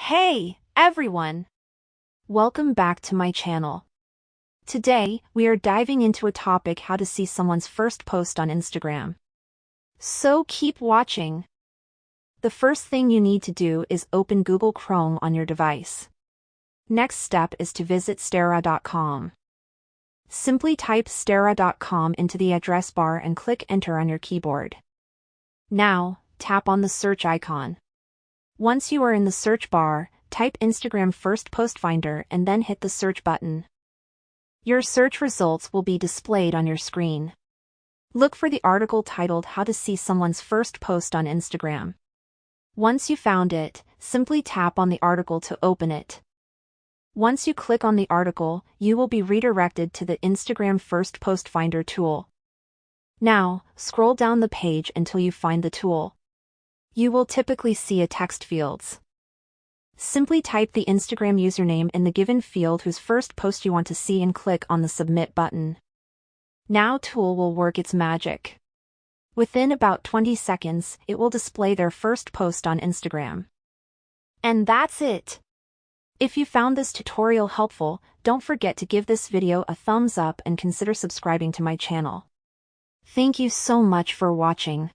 Hey, everyone! Welcome back to my channel. Today, we are diving into a topic: how to see someone's first post on Instagram. So keep watching. The first thing you need to do is open Google Chrome on your device. Next step is to visit stera.com. Simply type stera.com into the address bar and click enter on your keyboard. Now, tap on the search icon. Once you are in the search bar, type Instagram First Post Finder and then hit the search button. Your search results will be displayed on your screen. Look for the article titled "How to See Someone's First Post on Instagram." Once you found it, simply tap on the article to open it. Once you click on the article, you will be redirected to the Instagram First Post Finder tool. Now, scroll down the page until you find the tool. You will typically see a text fields. Simply type the Instagram username in the given field whose first post you want to see and click on the submit button. Now tool will work its magic. Within about 20 seconds, it will display their first post on Instagram. And that's it. If you found this tutorial helpful, don't forget to give this video a thumbs up and consider subscribing to my channel. Thank you so much for watching.